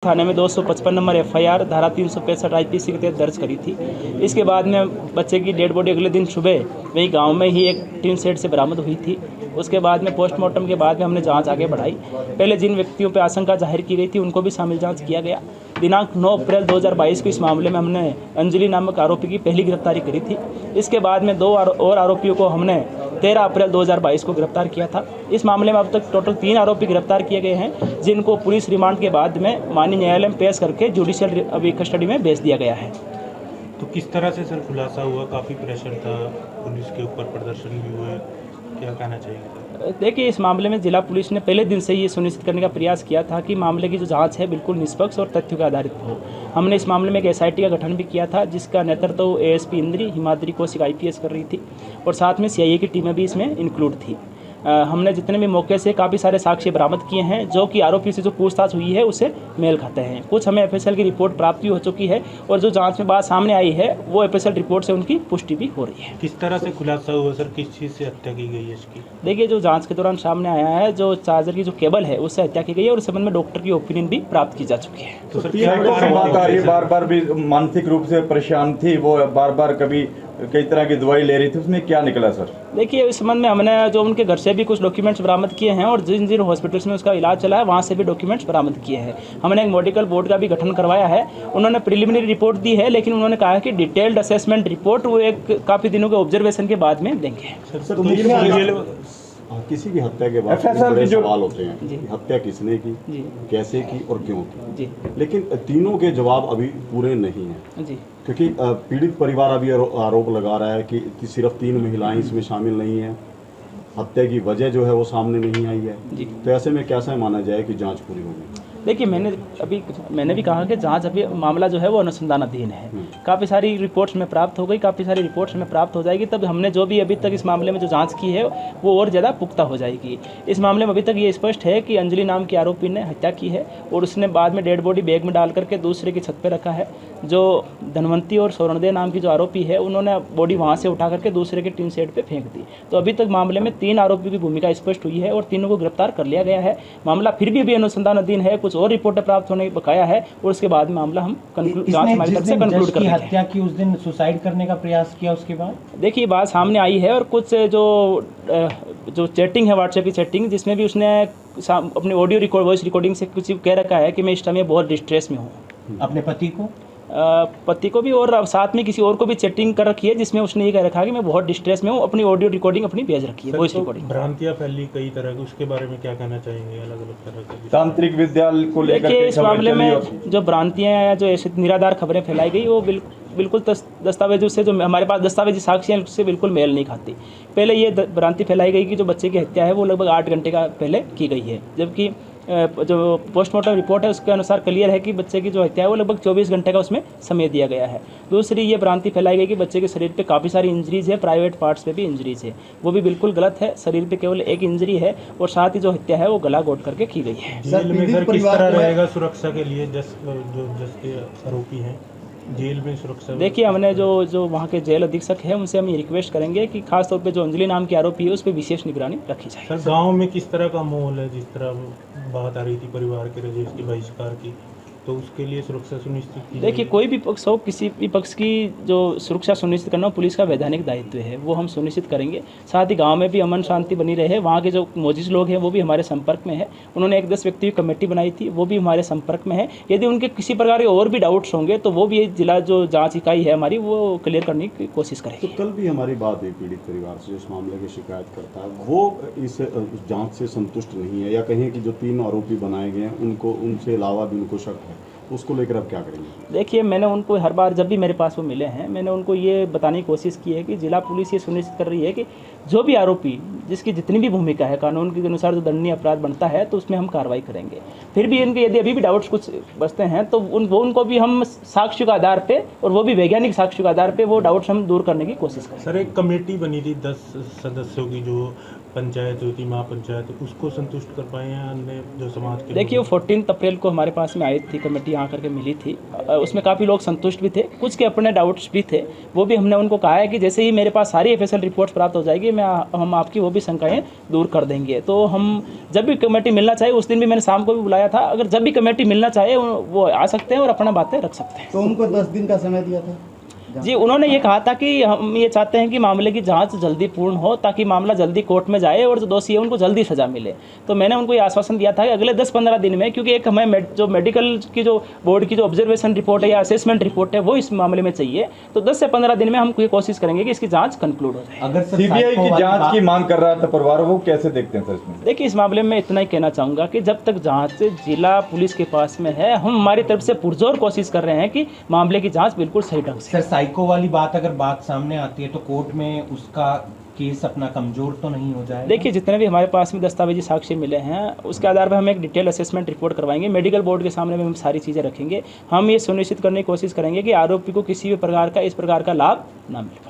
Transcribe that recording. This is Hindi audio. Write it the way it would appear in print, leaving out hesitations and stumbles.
थाने में 255 नंबर एफआईआर धारा 365 आईपीसी के तहत दर्ज करी थी। इसके बाद में बच्चे की डेड बॉडी अगले दिन सुबह वही गांव में ही एक टीन शेड से बरामद हुई थी। उसके बाद में पोस्टमार्टम के बाद में हमने जांच आगे बढ़ाई। पहले जिन व्यक्तियों पर आशंका जाहिर की गई थी उनको भी शामिल जांच किया गया। दिनांक 9 अप्रैल 2022 को इस मामले में हमने अंजलि नामक आरोपी की पहली गिरफ्तारी करी थी। इसके बाद में 2 और आरोपियों को हमने 13 अप्रैल 2022 को गिरफ्तार किया था। इस मामले में अब तक टोटल 3 आरोपी गिरफ्तार किए गए हैं, जिनको पुलिस रिमांड के बाद में माननीय न्यायालय में पेश करके जुडिशियल अभी कस्टडी में भेज दिया गया है। तो किस तरह से सर खुलासा हुआ? काफ़ी प्रेशर था पुलिस के ऊपर, प्रदर्शन भी हुए, क्या कहना चाहिए? देखिए, इस मामले में जिला पुलिस ने पहले दिन से ये सुनिश्चित करने का प्रयास किया था कि मामले की जो जांच है बिल्कुल निष्पक्ष और तथ्यों पर आधारित हो। हमने इस मामले में एक एसआईटी का गठन भी किया था, जिसका नेतृत्व एएसपी इंद्री हिमाद्री कौशिक आईपीएस कर रही थी और साथ में सीआईए की टीमें भी इसमें इंक्लूड थी। हमने जितने भी मौके से काफ़ी सारे साक्ष्य बरामद किए हैं, जो कि आरोपी से जो पूछताछ हुई है उससे मेल खाते हैं। कुछ हमें एफएसएल की रिपोर्ट प्राप्त भी हो चुकी है और जो जांच में बात सामने आई है वो एफएसएल रिपोर्ट से उनकी पुष्टि भी हो रही है। किस तरह से खुलासा हुआ सर? किस चीज़ से हत्या की गई है इसकी? देखिए, जो जांच के दौरान सामने आया है, जो चार्जर की जो केबल है उससे हत्या की गई है और इस संबंध में डॉक्टर की ओपिनियन भी प्राप्त की जा चुकी है। तो सर क्या बात आ रही है? बार भी मानसिक रूप से परेशान थी, वो बार कभी कई तरह की दवाई ले रही थी, उसमें क्या निकला सर? देखिए, इस संबंध में हमने जो उनके घर से भी कुछ डॉक्यूमेंट्स बरामद किए हैं और जिन जिन हॉस्पिटल्स में उसका इलाज चला है वहाँ से भी डॉक्यूमेंट्स बरामद किए हैं। हमने एक मेडिकल बोर्ड का भी गठन करवाया है। उन्होंने प्रिलिमिनरी रिपोर्ट दी है, लेकिन उन्होंने कहा है कि डिटेल्ड असेसमेंट रिपोर्ट वो एक काफ़ी दिनों के ऑब्जर्वेशन के बाद में देंगे। किसी की हत्या के बाद बड़े सवाल होते हैं कि हत्या किसने की, कैसे की और क्यों की, लेकिन तीनों के जवाब अभी पूरे नहीं हैं जी। क्योंकि पीड़ित परिवार अभी आरोप लगा रहा है कि सिर्फ 3 महिलाएं इसमें शामिल नहीं हैं, हत्या की वजह जो है वो सामने नहीं आई है। तो ऐसे में कैसे माना जाए कि जांच पूरी होगी? देखिए, मैंने भी कहा कि जांच अभी मामला जो है वो अनुसंधानाधीन है। काफ़ी सारी रिपोर्ट्स में प्राप्त हो गई, काफ़ी सारी रिपोर्ट्स में प्राप्त हो जाएगी, तब हमने जो भी अभी तक इस मामले में जो जांच की है वो और ज़्यादा पुख्ता हो जाएगी। इस मामले में अभी तक ये स्पष्ट है कि अंजलि नाम की आरोपी ने हत्या की है और उसने बाद में डेड बॉडी बैग में डाल करके दूसरे की छत पर रखा है। जो धनवंती और स्वर्णदेव नाम की जो आरोपी है, उन्होंने बॉडी वहाँ से उठा करके दूसरे के टीन शेड पर फेंक दी। तो अभी तक मामले में 3 आरोपियों की भूमिका स्पष्ट हुई है और तीनों को गिरफ्तार कर लिया गया है। मामला फिर भी अभी अनुसंधानाधीन है, कुछ और रिपोर्टें प्राप्त होने बकाया है और उसके बाद मामला हम जांच हमारी तरफ से कंक्लूड कर देंगे। हत्या की उस दिन सुसाइड करने का प्रयास किया, उसके बाद देखिए बात सामने आई है और कुछ जो चैटिंग है, व्हाट्सएप की चैटिंग, जिसमें भी उसने अपने ऑडियो वॉइस रिकॉर्डिंग से कुछ कह रखा है कि मैं इस टाइम बहुत डिस्ट्रेस में हूँ। अपने पति को भी और साथ में किसी और को भी चैटिंग कर रखी है, जिसमें उसने ये कह रखा है कि मैं बहुत डिस्ट्रेस में हूँ। अपनी ऑडियो रिकॉर्डिंग अपनी भेज रखी है, वॉइस रिकॉर्डिंग। भ्रांतियां फैली कई तरह की, उसके बारे में क्या कहना चाहेंगे? अलग अलग तरह की तांत्रिक विद्यालय को लेकर देखिए, इस मामले में जो भ्रांतियां या जो ऐसे निराधार खबरें फैलाई गई वो बिल्कुल दस्तावेजों से, जो हमारे पास दस्तावेजी साक्ष्य हैं, उससे बिल्कुल मेल नहीं खाती। पहले ये भ्रांति फैलाई गई कि जो बच्चे की हत्या है वो लगभग 8 घंटे का पहले की गई है, जबकि जो पोस्टमार्टम रिपोर्ट है उसके अनुसार क्लियर है कि बच्चे की जो हत्या है वो लगभग 24 घंटे का उसमें समय दिया गया है। दूसरी ये भ्रांति फैलाई गई कि बच्चे के शरीर पे काफ़ी सारी इंजरीज है, प्राइवेट पार्ट्स पे भी इंजरीज है, वो भी बिल्कुल गलत है। शरीर पे केवल एक इंजरी है और साथ ही जो हत्या है वो गला घोट करके की गई है। जेल में सर किस तरह रहेगा सुरक्षा के लिए जज के आरोपी हैं जेल में सुरक्षा? देखिए, हमने जो वहाँ के जेल अधीक्षक है उनसे हम ये रिक्वेस्ट करेंगे कि खासतौर पे जो अंजलि नाम की आरोपी है उस पर विशेष निगरानी रखी जाए। सर गांव में किस तरह का माहौल है? जिस तरह बात आ रही थी परिवार के राजेश के बहिष्कार की, तो उसके लिए सुरक्षा सुनिश्चित की? देखिए, कोई भी पक्ष हो, किसी भी पक्ष की जो सुरक्षा सुनिश्चित करना पुलिस का वैधानिक दायित्व है, वो हम सुनिश्चित करेंगे। साथ ही गांव में भी अमन शांति बनी रहे। वहाँ के जो मौजूद लोग हैं वो भी हमारे संपर्क में है। उन्होंने एक 10 व्यक्ति की कमेटी बनाई थी, वो भी हमारे संपर्क में है। यदि उनके किसी प्रकार के और भी डाउट्स होंगे तो वो भी जिला जो जाँच इकाई है हमारी, वो क्लियर करने की कोशिश करेगी। तो कल भी हमारी बात हुई पीड़ित परिवार से, जो इस मामले की शिकायत करता है वो इस जाँच से संतुष्ट नहीं है, या कहें कि जो 3 आरोपी बनाए गए हैं उनको, उनसे अलावा भी उनको शक है, उसको लेकर आप क्या करेंगे? देखिए, मैंने उनको हर बार जब भी मेरे पास वो मिले हैं, मैंने उनको ये बताने की कोशिश की है कि जिला पुलिस ये सुनिश्चित कर रही है कि जो भी आरोपी, जिसकी जितनी भी भूमिका है कानून के अनुसार जो दंडनीय अपराध बनता है, तो उसमें हम कार्रवाई करेंगे। फिर भी इनके यदि अभी भी डाउट्स कुछ बचते हैं तो उनको भी हम साक्ष्य के आधार पे, और वो भी वैज्ञानिक साक्ष्य के आधार पे, वो डाउट्स हम दूर करने की कोशिश करें। सर एक कमेटी बनी थी 10 सदस्यों की, जो पंचायत हुई थी, महापंचायत, उसको संतुष्ट कर पाए हैं अन्य जो समाज के देखिए, लोग वो 14 अप्रैल को हमारे पास में आई थी कमेटी, यहाँ करके मिली थी। उसमें काफ़ी लोग संतुष्ट भी थे, कुछ के अपने डाउट्स भी थे। वो भी हमने उनको कहा है कि जैसे ही मेरे पास सारी FSL रिपोर्ट्स प्राप्त हो जाएगी, हम आपकी वो भी शंकाएँ दूर कर देंगे। तो हम जब भी कमेटी मिलना चाहे, उस दिन भी मैंने शाम को भी बुलाया था, अगर जब भी कमेटी मिलना चाहे वो आ सकते हैं और अपना बातें रख सकते हैं। तो उनको 10 दिन का समय दिया था जी, उन्होंने ये कहा था कि हम ये चाहते हैं कि मामले की जांच जल्दी पूर्ण हो, ताकि मामला जल्दी कोर्ट में जाए और जो दोषी है उनको जल्दी सज़ा मिले। तो मैंने उनको ये आश्वासन दिया था कि अगले 10-15 दिन में, क्योंकि एक हमें जो मेडिकल की जो बोर्ड की जो ऑब्जर्वेशन रिपोर्ट है या असेसमेंट रिपोर्ट है वो इस मामले में चाहिए, तो 10 से 15 दिन में हम कोई कोशिश करेंगे कि इसकी जाँच कंक्लूड हो जाए। अगर सीबीआई की जांच की मांग कर रहा था परिवार, वो कैसे देखते हैं सर इसमें? देखिए, इस मामले में इतना ही कहना चाहूँगा कि जब तक जाँच जिला पुलिस के पास में है, हम हमारी तरफ से पुरजोर कोशिश कर रहे हैं कि मामले की जाँच बिल्कुल सही ढंग से। सर, साइको वाली बात अगर बात सामने आती है तो कोर्ट में उसका केस अपना कमजोर तो नहीं हो जाएगा? देखिए, जितने भी हमारे पास में दस्तावेजी साक्ष्य मिले हैं, उसके आधार पर हम एक डिटेल असेसमेंट रिपोर्ट करवाएंगे। मेडिकल बोर्ड के सामने में हम सारी चीज़ें रखेंगे। हम ये सुनिश्चित करने की कोशिश करेंगे कि आरोपी को किसी भी प्रकार का इस प्रकार का लाभ ना मिले।